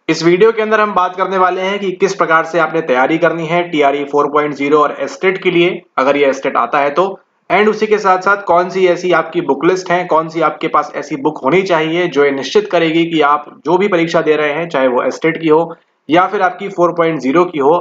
इस वीडियो के अंदर हम बात करने वाले हैं कि किस प्रकार से आपने तैयारी करनी है टीआरई 4.0 और एस्टेट के लिए, अगर ये एस्टेट आता है तो। एंड उसी के साथ साथ कौन सी ऐसी आपकी बुक लिस्ट है, कौन सी आपके पास ऐसी बुक होनी चाहिए जो ये निश्चित करेगी कि आप जो भी परीक्षा दे रहे हैं, चाहे वो एस्टेट की हो या फिर आपकी 4.0 की हो,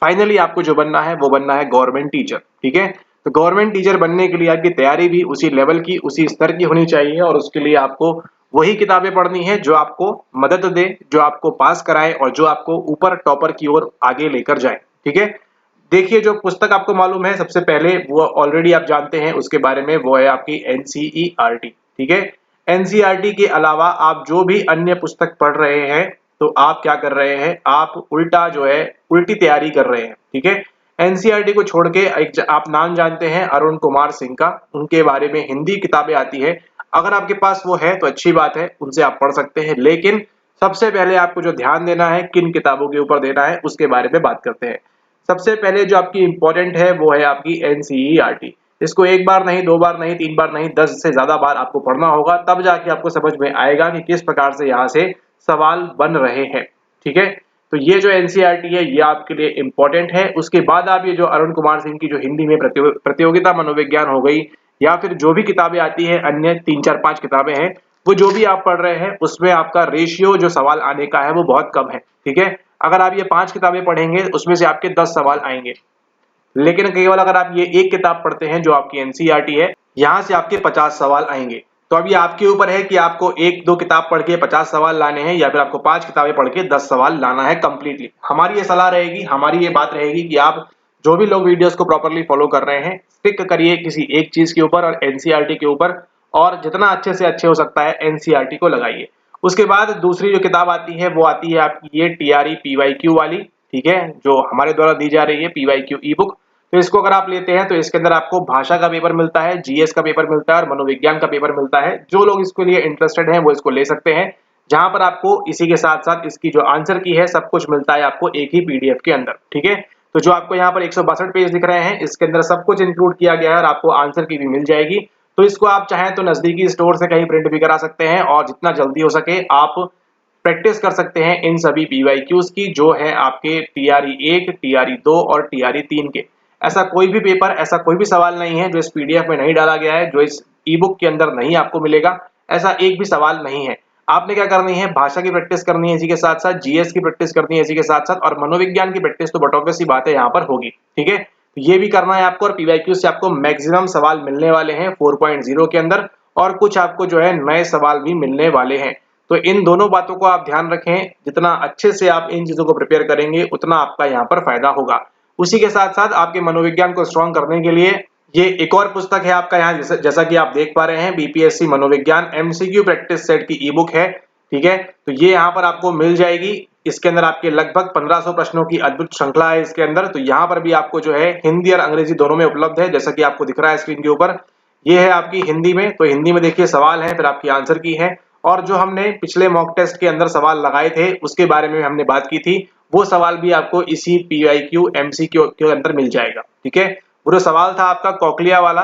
फाइनली आपको जो बनना है वो बनना है गवर्नमेंट टीचर। ठीक है, तो गवर्नमेंट टीचर बनने के लिए आपकी तैयारी भी उसी लेवल की, उसी स्तर की होनी चाहिए और उसके लिए आपको वही किताबें पढ़नी है जो आपको मदद दे, जो आपको पास कराए और जो आपको ऊपर टॉपर की ओर आगे लेकर जाए। ठीक है, देखिए जो पुस्तक आपको मालूम है, सबसे पहले वो ऑलरेडी आप जानते हैं उसके बारे में, वो है आपकी एनसीईआरटी। ठीक है, एनसीईआरटी के अलावा आप जो भी अन्य पुस्तक पढ़ रहे हैं तो आप क्या कर रहे हैं, आप उल्टा जो है उल्टी तैयारी कर रहे हैं। ठीक है, एनसीईआरटी को छोड़ के आप नाम जानते हैं अरुण कुमार सिंह का, उनके बारे में हिंदी किताबें आती है, अगर आपके पास वो है तो अच्छी बात है, उनसे आप पढ़ सकते हैं। लेकिन सबसे पहले आपको जो ध्यान देना है, किन किताबों के ऊपर देना है, उसके बारे में बात करते हैं। सबसे पहले जो आपकी इंपॉर्टेंट है वो है आपकी एनसीईआरटी। इसको एक बार नहीं, दो बार नहीं, तीन बार नहीं, 10 से ज्यादा बार आपको पढ़ना होगा, तब जाके आपको समझ में आएगा कि किस प्रकार से यहाँ से सवाल बन रहे हैं। ठीक है, तो ये जो एनसीईआरटी है ये आपके लिए इंपॉर्टेंट है। उसके बाद आप ये जो अरुण कुमार सिंह की जो हिंदी में प्रतियोगिता मनोविज्ञान हो गई, या फिर जो भी किताबें आती है, अन्य 3 4 5 किताबें हैं, वो जो भी आप पढ़ रहे हैं उसमें आपका रेशियो जो सवाल आने का है वो बहुत कम है। ठीक है, अगर आप ये 5 किताबें पढ़ेंगे उसमें से आपके 10 सवाल आएंगे, लेकिन केवल अगर आप ये एक किताब पढ़ते हैं जो आपकी एनसीईआरटी है, यहां से आपके 50 सवाल आएंगे। तो अब ये आपके ऊपर है कि आपको एक दो किताब पढ़ के 50 सवाल लाने हैं या फिर आपको 5 किताबें पढ़ के 10 सवाल लाना है कंप्लीटली। हमारी ये सलाह रहेगी, हमारी ये बात रहेगी कि आप जो भी लोग वीडियोस को प्रॉपर्ली फॉलो कर रहे हैं, स्टिक करिए किसी एक चीज के ऊपर और एनसीईआरटी के ऊपर, और जितना अच्छे से अच्छे हो सकता है एनसीईआरटी को लगाइए। उसके बाद दूसरी जो किताब आती है वो आती है आपकी ये टीआरई पीवाईक्यू वाली। ठीक है, जो हमारे द्वारा दी जा रही है पीवाईक्यू ई बुक। तो इसको अगर आप लेते हैं तो इसके अंदर आपको भाषा का पेपर मिलता है, जीएस का पेपर मिलता है और मनोविज्ञान का पेपर मिलता है। जो लोग इसके लिए इंटरेस्टेड हैं वो इसको ले सकते हैं, जहां पर आपको इसी के साथ साथ इसकी जो आंसर की है सब कुछ मिलता है आपको एक ही पीडीएफ के अंदर। ठीक है, तो जो आपको यहाँ पर 162 पेज दिख रहे हैं, इसके अंदर सब कुछ इंक्लूड किया गया है और आपको आंसर की भी मिल जाएगी। तो इसको आप चाहें तो नजदीकी स्टोर से कहीं प्रिंट भी करा सकते हैं और जितना जल्दी हो सके आप प्रैक्टिस कर सकते हैं इन सभी पीवाईक्यूज की, जो है आपके टीआरई 1, टीआरई 2 और टीआरई 3 के। ऐसा कोई भी पेपर, ऐसा कोई भी सवाल नहीं है जो इस पीडीएफ में नहीं डाला गया है, जो इस ई बुक के अंदर नहीं आपको मिलेगा। ऐसा एक भी सवाल नहीं है। आपने क्या करनी है, भाषा की प्रैक्टिस करनी है इसी के साथ साथ, जीएस की प्रैक्टिस करनी है इसी के साथ साथ, और मनोविज्ञान की प्रैक्टिस तो बट ऑब्वियस सी बात है यहाँ पर होगी। ठीक है, तो ये भी करना है आपको, और पीवाईक्यू से आपको मैक्सिमम सवाल मिलने वाले हैं 4.0 के अंदर, और कुछ आपको जो है नए सवाल भी मिलने वाले हैं। तो इन दोनों बातों को आप ध्यान रखें, जितना अच्छे से आप इन चीजों को प्रिपेयर करेंगे उतना आपका यहाँ पर फायदा होगा। उसी के साथ साथ आपके मनोविज्ञान को स्ट्रॉन्ग करने के लिए ये एक और पुस्तक है आपका यहाँ, जैसा कि आप देख पा रहे हैं, बीपीएससी मनोविज्ञान एमसीक्यू प्रैक्टिस सेट की ई बुक है। ठीक है, तो ये यहाँ पर आपको मिल जाएगी। इसके अंदर आपके लगभग 1500 प्रश्नों की अद्भुत श्रृंखला है इसके अंदर। तो यहाँ पर भी आपको जो है हिंदी और अंग्रेजी दोनों में उपलब्ध है, जैसा कि आपको दिख रहा है स्क्रीन के ऊपर। ये है आपकी हिंदी में, तो हिंदी में देखिए सवाल है, फिर आपकी आंसर की है, और जो हमने पिछले मॉक टेस्ट के अंदर सवाल लगाए थे उसके बारे में हमने बात की थी, वो सवाल भी आपको इसी पीवाईक्यू एमसीक्यू के अंदर मिल जाएगा। ठीक है, वो जो सवाल था आपका कॉकलिया वाला,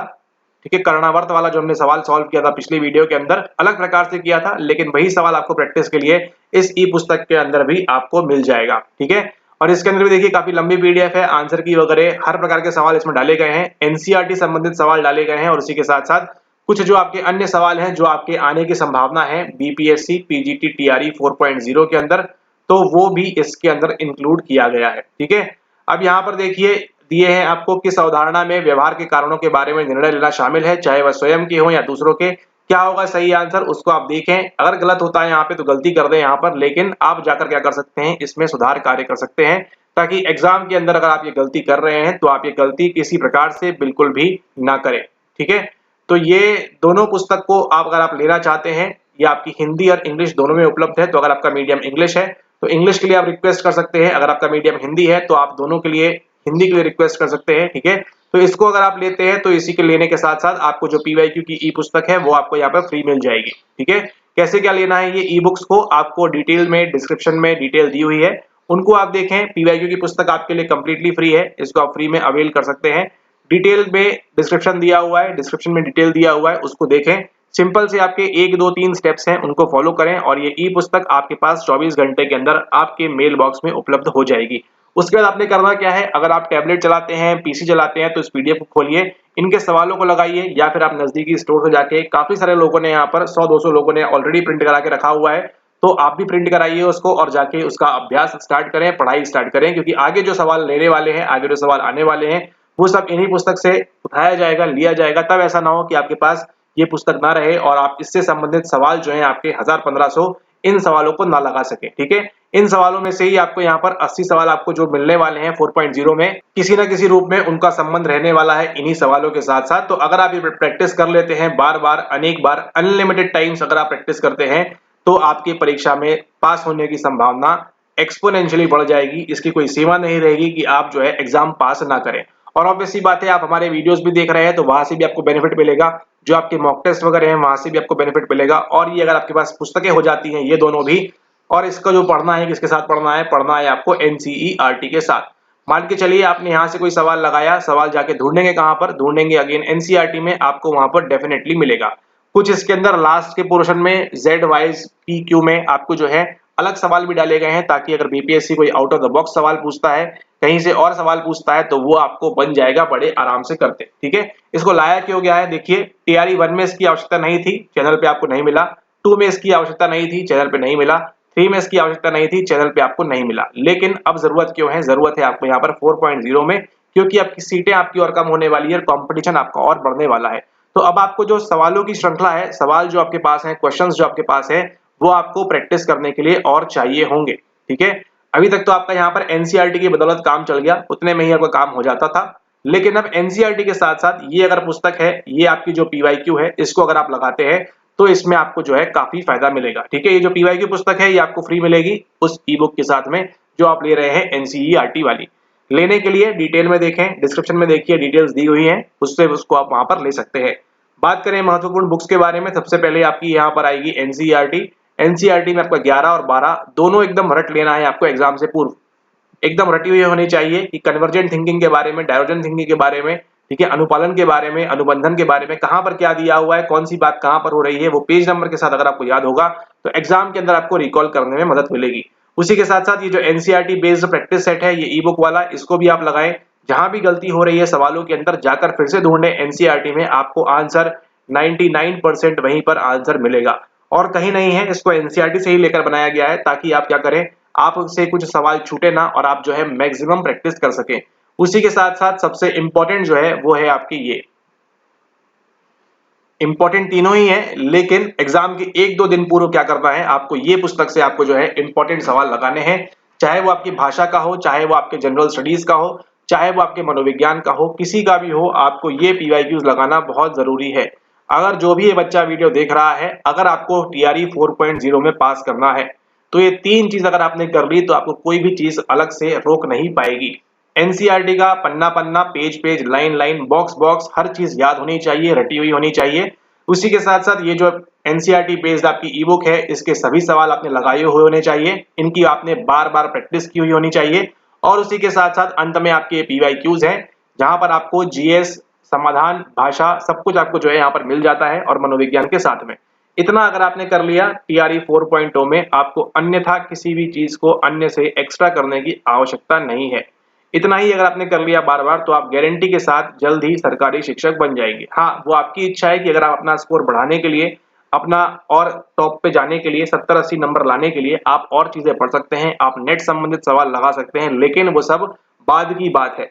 ठीक है, कर्णावर्त वाला, जो हमने सवाल सॉल्व किया था पिछली वीडियो के अंदर, अलग प्रकार से किया था, लेकिन वही सवाल आपको प्रैक्टिस के लिए इस ई पुस्तक के अंदर भी आपको मिल जाएगा। ठीक है, और इसके अंदर भी देखिए काफी लंबी पीडीएफ है, आंसर की वगैरह हर प्रकार के सवाल इसमें डाले गए हैं, एनसीईआरटी संबंधित सवाल डाले गए हैं, और उसी के साथ साथ कुछ जो आपके अन्य सवाल हैं जो आपके आने की संभावना है बीपीएससी पीजीटी टीआरई 4.0 के अंदर, तो वो भी इसके अंदर इंक्लूड किया गया है। ठीक है, अब यहाँ पर देखिए दिए हैं आपको, किस अवधारणा में व्यवहार के कारणों के बारे में निर्णय लेना शामिल है, चाहे वह स्वयं के हो या दूसरों के। क्या होगा सही आंसर, उसको आप देखें, अगर गलत होता है यहाँ पे तो गलती कर दें यहाँ पर, लेकिन आप जाकर क्या कर सकते हैं, इसमें सुधार कार्य कर सकते हैं, ताकि एग्जाम के अंदर अगर आप ये गलती कर रहे हैं तो आप ये गलती किसी प्रकार से बिल्कुल भी ना करें। ठीक है, तो ये दोनों पुस्तक को आप अगर आप लेना चाहते हैं, ये आपकी हिंदी और इंग्लिश दोनों में उपलब्ध है। तो अगर आपका मीडियम इंग्लिश है तो इंग्लिश के लिए आप रिक्वेस्ट कर सकते हैं, अगर आपका मीडियम हिंदी है तो आप दोनों के लिए हिंदी के लिए रिक्वेस्ट कर सकते हैं। ठीक है, तो इसको अगर आप लेते हैं तो इसी के लेने के साथ साथ आपको जो पीवाईक्यू की ई पुस्तक है वो आपको यहाँ पर फ्री मिल जाएगी। ठीक है, कैसे क्या लेना है ये ई बुक्स को, आपको डिटेल में डिस्क्रिप्शन में डिटेल दी हुई है, उनको आप देखें। पीवाईक्यू की पुस्तक आपके लिए कंप्लीटली फ्री है, इसको आप फ्री में अवेल कर सकते हैं। डिटेल में डिस्क्रिप्शन दिया हुआ है, डिस्क्रिप्शन में डिटेल दिया हुआ है, उसको देखें। सिंपल से आपके 1 2 3 स्टेप्स हैं, उनको फॉलो करें और ये ई पुस्तक आपके पास 24 घंटे के अंदर आपके मेल बॉक्स में उपलब्ध हो जाएगी। उसके बाद आपने करना क्या है, अगर आप टैबलेट चलाते हैं, पीसी चलाते हैं तो इस पीडीएफ को खोलिए, इनके सवालों को लगाइए या फिर आप नजदीकी स्टोर से जाके, काफी सारे लोगों ने यहाँ पर 100-200 लोगों ने ऑलरेडी प्रिंट करा के रखा हुआ है, तो आप भी प्रिंट कराइए उसको और जाके उसका अभ्यास स्टार्ट करें, पढ़ाई स्टार्ट करें, क्योंकि आगे जो सवाल लेने वाले हैं, आगे जो सवाल आने वाले हैं, वो सब इन्हीं पुस्तक से उठाया जाएगा, लिया जाएगा। तब ऐसा ना हो कि आपके पास ये पुस्तक ना रहे और आप इससे संबंधित सवाल जो है आपके 1000-1500 इन सवालों को ना लगा सके। ठीक है, इन सवालों में से ही आपको यहाँ पर 80 सवाल आपको जो मिलने वाले हैं 4.0 में, किसी ना किसी रूप में उनका संबंध रहने वाला है इन्हीं सवालों के साथ साथ। तो अगर आप ये प्रैक्टिस कर लेते हैं बार बार, अनेक बार, अनलिमिटेड टाइम्स अगर आप प्रैक्टिस करते हैं, तो आपकी परीक्षा में पास होने की संभावना एक्सपोनेंशियली बढ़ जाएगी। इसकी कोई सीमा नहीं रहेगी कि आप जो है एग्जाम पास ना करें। और ऑब्वियस सी बात है, आप हमारे वीडियोस भी देख रहे हैं तो वहां से भी आपको बेनिफिट मिलेगा, जो आपके मॉक टेस्ट वगैरह हैं वहां से भी आपको बेनिफिट मिलेगा। और ये अगर आपके पास पुस्तकें हो जाती हैं, ये दोनों भी, और इसका जो पढ़ना है किसके साथ पढ़ना है आपको एनसीईआरटी के साथ। मान के चलिए आपने यहाँ से कोई सवाल लगाया, सवाल जाके ढूंढेंगे कहां पर, ढूंढेंगे अगेन एनसीईआरटी में, आपको वहां पर डेफिनेटली मिलेगा। कुछ इसके अंदर लास्ट के पोर्शन में जेड वाइज पी क्यू में आपको जो है अलग सवाल भी डाले गए हैं, ताकि अगर बीपीएससी कोई आउट ऑफ द बॉक्स सवाल पूछता है, कहीं से और सवाल पूछता है, तो वो आपको बन जाएगा बड़े आराम से करते। ठीक है, इसको लाया क्यों गया है, देखिए टीआरई 1 में इसकी आवश्यकता नहीं थी, चैनल पे आपको नहीं मिला, 2 में इसकी आवश्यकता नहीं थी, चैनल पे नहीं मिला, 3 में इसकी आवश्यकता नहीं थी, चैनल पे आपको नहीं मिला। लेकिन अब जरूरत क्यों है, जरूरत है आपको यहाँ पर 4.0 में, क्योंकि आपकी सीटें आपकी और कम होने वाली है, कंपटीशन आपका और बढ़ने वाला है। तो अब आपको जो सवालों की श्रृंखला है, सवाल जो आपके पास है, क्वेश्चंस जो आपके पास है, वो आपको प्रैक्टिस करने के लिए और चाहिए होंगे। ठीक है, अभी तक तो आपका यहाँ पर एनसीईआरटी की बदौलत काम चल गया, उतने में ही आपका काम हो जाता था। लेकिन अब एनसीईआरटी के साथ साथ ये अगर पुस्तक है, ये आपकी जो पीवाईक्यू है, इसको अगर आप लगाते हैं तो इसमें आपको जो है काफी फायदा मिलेगा। ठीक है, ये जो पीवाईक्यू पुस्तक है ये आपको फ्री मिलेगी उस ई बुक के साथ में जो आप ले रहे हैं एनसीईआरटी वाली। लेने के लिए डिटेल में देखें, डिस्क्रिप्शन में देखिए, डिटेल्स दी हुई है, उससे उसको आप वहां पर ले सकते हैं। बात करें महत्वपूर्ण बुक्स के बारे में, सबसे पहले आपकी यहाँ पर आएगी एनसीईआरटी। एनसीईआरटी में आपका 11 और 12 दोनों एकदम रट लेना है आपको एग्जाम से पूर्व, एकदम रटी हुई होनी चाहिए कि कन्वर्जेंट थिंकिंग के बारे में, डाइवर्जेंट थिंकिंग के बारे में, ठीक है, अनुपालन के बारे में, अनुबंधन के बारे में, कहां पर क्या दिया हुआ है, कौन सी बात कहां पर हो रही है, वो पेज नंबर के साथ अगर आपको याद होगा तो एग्जाम के अंदर आपको रिकॉल करने में मदद मिलेगी। उसी के साथ साथ ये जो एनसीईआरटी बेस्ड प्रैक्टिस सेट है, ये ई बुक वाला, इसको भी आप लगाएं। जहां भी गलती हो रही है सवालों के अंदर, जाकर फिर से ढूंढें एनसीईआरटी में, आपको आंसर 99% वहीं पर आंसर मिलेगा। और कहीं नहीं है, इसको एनसीईआरटी से ही लेकर बनाया गया है, ताकि आप क्या करें, आपसे कुछ सवाल छूटे ना और आप जो है मैक्सिमम प्रैक्टिस कर सकें। उसी के साथ साथ सबसे इंपॉर्टेंट जो है वो है आपकी ये, इंपॉर्टेंट तीनों ही है, लेकिन एग्जाम के 1-2 दिन पूर्व क्या करना है, आपको ये पुस्तक से आपको जो है इंपॉर्टेंट सवाल लगाने हैं, चाहे वो आपकी भाषा का हो, चाहे वो आपके जनरल स्टडीज का हो, चाहे वो आपके मनोविज्ञान का हो, किसी का भी हो, आपको ये पीवाईक्यूज लगाना बहुत जरूरी है। अगर जो भी ये बच्चा वीडियो देख रहा है, अगर आपको टीआरई 4.0 में पास करना है, तो ये 3 चीज अगर आपने कर ली तो आपको कोई भी चीज अलग से रोक नहीं पाएगी। एनसीईआरटी का पन्ना पन्ना, page page, line line, box box, हर चीज याद होनी चाहिए, रटी हुई होनी चाहिए। उसी के साथ साथ ये जो एनसीईआरटी बेस्ड आपकी ई बुक है, इसके सभी सवाल आपने लगाए हुए होने चाहिए, इनकी आपने बार बार प्रैक्टिस की हुई होनी चाहिए। और उसी के साथ साथ अंत में आपके पीवाईक्यूज हैं, जहां पर आपको जीएस, समाधान, भाषा, सब कुछ आपको जो है यहाँ पर मिल जाता है, और मनोविज्ञान के साथ में। इतना अगर आपने कर लिया टीआरई 4.0 में, आपको अन्यथा किसी भी चीज को अन्य से एक्स्ट्रा करने की आवश्यकता नहीं है। इतना ही अगर आपने कर लिया बार बार, तो आप गारंटी के साथ जल्द ही सरकारी शिक्षक बन जाएंगे। हाँ, वो आपकी इच्छा है कि अगर आप अपना स्कोर बढ़ाने के लिए, अपना और टॉप पे जाने के लिए, 70-80 नंबर लाने के लिए आप और चीजें पढ़ सकते हैं, आप नेट संबंधित सवाल लगा सकते हैं, लेकिन वो सब बाद की बात है।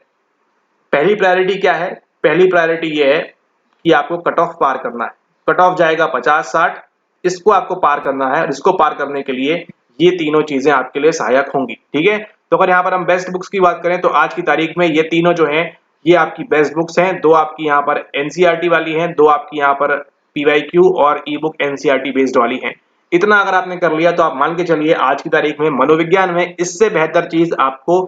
पहली प्रायोरिटी क्या है, पहली प्रायोरिटी ये है कि आपको कट ऑफ पार करना है। कट ऑफ जाएगा 50-60, इसको आपको पार करना है, और इसको पार करने के लिए ये तीनों चीजें आपके लिए सहायक होंगी। ठीक है, तो अगर यहाँ पर हम बेस्ट बुक्स की बात करें, तो आज की तारीख में ये तीनों जो हैं, ये आपकी बेस्ट बुक्स हैं। 2 आपकी यहाँ पर एनसीईआरटी वाली हैं, 2 आपकी यहाँ पर पीवाईक्यू और ई बुक एनसीईआरटी बेस्ड वाली हैं। इतना अगर आपने कर लिया तो आप मान के चलिए आज की तारीख में मनोविज्ञान में इससे बेहतर चीज आपको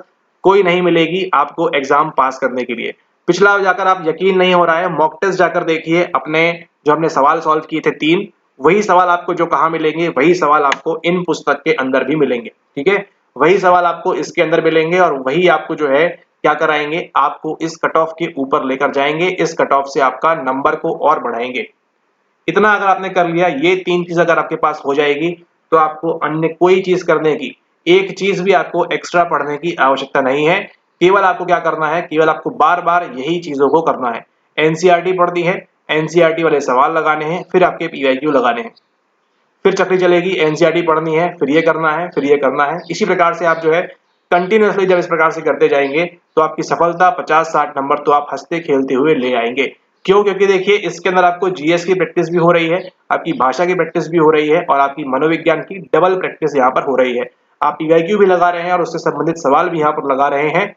कोई नहीं मिलेगी आपको एग्जाम पास करने के लिए। पिछला जाकर आप, यकीन नहीं हो रहा है, मॉक टेस्ट जाकर देखिए अपने, जो हमने सवाल सॉल्व किए थे 3, वही सवाल आपको जो कहाँ मिलेंगे, वही सवाल आपको इन पुस्तक के अंदर भी मिलेंगे। ठीक है, वही सवाल आपको इसके अंदर मिलेंगे, और वही आपको जो है क्या कराएंगे, आपको इस कट ऑफ के ऊपर लेकर जाएंगे, इस कट ऑफ से आपका नंबर को और बढ़ाएंगे। इतना अगर आपने कर लिया, ये 3 चीज अगर आपके पास हो जाएगी, तो आपको अन्य कोई चीज करने की, एक चीज भी आपको एक्स्ट्रा पढ़ने की आवश्यकता नहीं है। केवल आपको क्या करना है, केवल आपको बार बार यही चीजों को करना है। एनसीईआरटी पढ़नी है, एनसीईआरटी वाले सवाल लगाने हैं, फिर आपके पीवाईक्यू लगाने हैं, फिर चक्री चलेगी, एनसीईआरटी पढ़नी है, फिर ये करना है, फिर ये करना है। इसी प्रकार से आप जो है कंटिन्यूअसली जब इस प्रकार से करते जाएंगे, तो आपकी सफलता 50-60 नंबर तो आप हंसते खेलते हुए ले आएंगे। क्यों? क्योंकि देखिए इसके अंदर आपको जीएस की प्रैक्टिस भी हो रही है, आपकी भाषा की प्रैक्टिस भी हो रही है, और आपकी मनोविज्ञान की डबल प्रैक्टिस यहाँ पर हो रही है। आप पीवाईक्यू भी लगा रहे हैं और उससे संबंधित सवाल भी यहाँ पर लगा रहे हैं,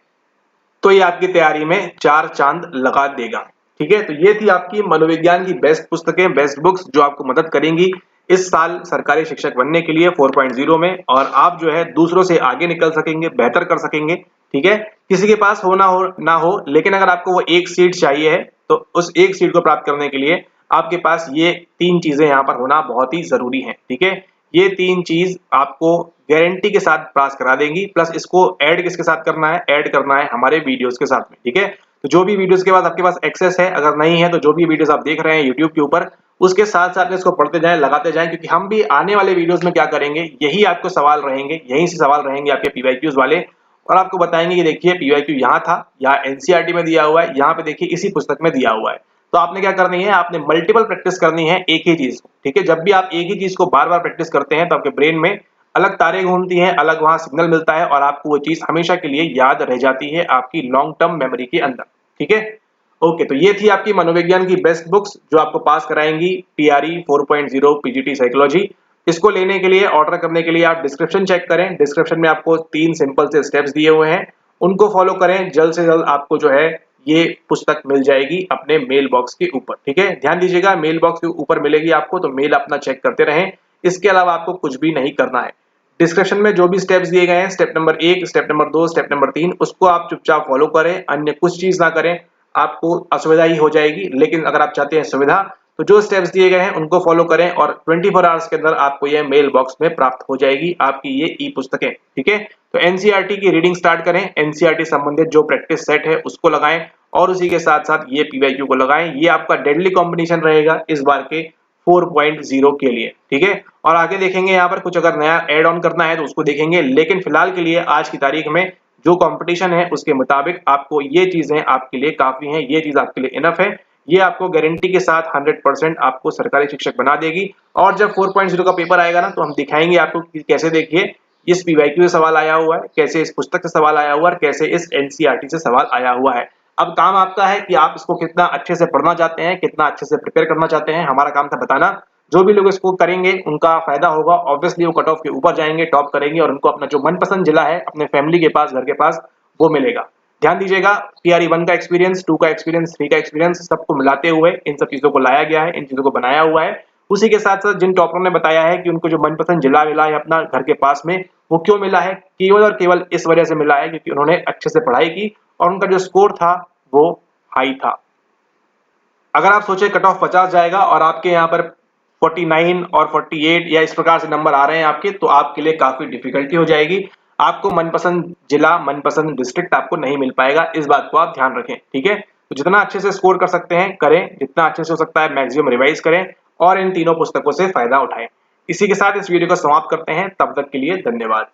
तो ये आपकी तैयारी में 4 चांद लगा देगा। ठीक है, तो ये थी आपकी मनोविज्ञान की बेस्ट पुस्तकें, बेस्ट बुक्स, जो आपको मदद करेंगी इस साल सरकारी शिक्षक बनने के लिए 4.0 में, और आप जो है दूसरों से आगे निकल सकेंगे, बेहतर कर सकेंगे। ठीक है, किसी के पास हो ना हो, लेकिन अगर आपको वो एक सीट चाहिए है, तो उस एक सीट को प्राप्त करने के लिए आपके पास ये 3 चीजें यहाँ पर होना बहुत ही जरूरी है। ठीक है, ये 3 चीज आपको गारंटी के साथ पास करा देंगी। प्लस इसको ऐड किसके साथ करना है, ऐड करना है हमारे वीडियोस के साथ में। ठीक है, तो जो भी वीडियोस के बाद आपके पास एक्सेस है, अगर नहीं है तो जो भी वीडियोस आप देख रहे हैं यूट्यूब के ऊपर, उसके साथ साथ में इसको पढ़ते जाएं, लगाते जाएं, क्योंकि हम भी आने वाले वीडियोस में क्या करेंगे, यही आपको सवाल रहेंगे, यहीं से सवाल रहेंगे आपके पीवाईक्यूज वाले, और आपको बताएंगे कि देखिए पीवाईक्यू यहाँ था, यहाँ एनसीईआरटी में दिया हुआ है, यहाँ पे देखिए इसी पुस्तक में दिया हुआ है। तो आपने क्या करनी है, आपने मल्टीपल प्रैक्टिस करनी है एक ही चीज को। ठीक है, जब भी आप एक ही चीज को बार बार प्रैक्टिस करते हैं, तो आपके ब्रेन में अलग तारे घूमती हैं, अलग वहां सिग्नल मिलता है, और आपको वो चीज हमेशा के लिए याद रह जाती है आपकी लॉन्ग टर्म मेमोरी के अंदर। ठीक है, ओके, तो ये थी आपकी मनोविज्ञान की बेस्ट बुक्स जो आपको पास कराएंगी टीआरई 4.0 पीजीटी साइकोलॉजी। इसको लेने के लिए, ऑर्डर करने के लिए आप डिस्क्रिप्शन चेक करें, डिस्क्रिप्शन में आपको 3 सिंपल से स्टेप्स दिए हुए हैं, उनको फॉलो करें। जल्द से जल्द आपको जो है ये पुस्तक मिल जाएगी अपने मेल बॉक्स के ऊपर। ठीक है, ध्यान दीजिएगा, मेल बॉक्स के ऊपर मिलेगी आपको, तो मेल अपना चेक करते रहें। इसके अलावा आपको कुछ भी नहीं करना है। डिस्क्रिप्शन में जो भी स्टेप्स दिए गए हैं, step number 1, step number 2, step number 3, उसको आप चुपचाप फॉलो करें, अन्य कुछ चीज ना करें, आपको असुविधा ही हो जाएगी। लेकिन अगर आप चाहते हैं सुविधा, तो जो स्टेप्स दिए गए हैं उनको फॉलो करें, और 24 आवर्स के अंदर आपको ये मेल बॉक्स में प्राप्त हो जाएगी आपकी ये ई पुस्तकें। ठीक है, तो एनसीईआरटी की रीडिंग स्टार्ट करें, एनसीईआरटी संबंधित जो प्रैक्टिस सेट है उसको लगाएं, और उसी के साथ साथ ये पीवाईक्यू को लगाएं। ये आपका डेडली कॉम्बिनेशन रहेगा इस बार के 4.0 के लिए। ठीक है, और आगे देखेंगे यहाँ पर कुछ अगर नया एड ऑन करना है तो उसको देखेंगे, लेकिन फिलहाल के लिए आज की तारीख में जो कंपटीशन है उसके मुताबिक आपको ये चीजें आपके लिए काफी हैं, ये चीज आपके लिए इनफ है। ये आपको गारंटी के साथ 100% आपको सरकारी शिक्षक बना देगी। और जब 4.0 का पेपर आएगा ना, तो हम दिखाएंगे आपको कि कैसे देखिए इस पीवाईक्यू से सवाल आया हुआ है, कैसे इस पुस्तक से सवाल आया हुआ है, और कैसे इस एनसीईआरटी से सवाल आया हुआ है। अब काम आपका है कि आप इसको कितना अच्छे से पढ़ना चाहते हैं, कितना अच्छे से प्रिपेयर करना चाहते हैं। हमारा काम था बताना। जो भी लोग इसको करेंगे उनका फायदा होगा, ऑब्वियसली वो कट ऑफ के ऊपर जाएंगे, टॉप करेंगे, और उनको अपना जो मनपसंद जिला है अपने फैमिली के पास, घर के पास, वो मिलेगा। ध्यान दीजिएगा, टीआरई 1 का एक्सपीरियंस, 2 का एक्सपीरियंस, 3 का एक्सपीरियंस, सबको मिलाते हुए इन सब चीजों को लाया गया है, इन चीजों को बनाया हुआ है। उसी के साथ साथ जिन टॉपरों ने बताया है कि उनको जो मनपसंद जिला मिला है अपना घर के पास में, वो क्यों मिला है, केवल और केवल इस वजह से मिला है क्योंकि उन्होंने अच्छे से पढ़ाई की और उनका जो स्कोर था वो हाई था। अगर आप सोचे कट ऑफ 50 जाएगा और आपके यहाँ पर 49 और 48 या इस प्रकार से नंबर आ रहे हैं आपके, तो आपके लिए काफी डिफिकल्टी हो जाएगी। आपको मनपसंद जिला, मनपसंद डिस्ट्रिक्ट आपको नहीं मिल पाएगा, इस बात को आप ध्यान रखें। ठीक है, तो जितना अच्छे से स्कोर कर सकते हैं करें, जितना अच्छे से हो सकता है मैक्सिमम रिवाइज करें, और इन तीनों पुस्तकों से फायदा उठाएं। इसी के साथ इस वीडियो को समाप्त करते हैं, तब तक के लिए धन्यवाद।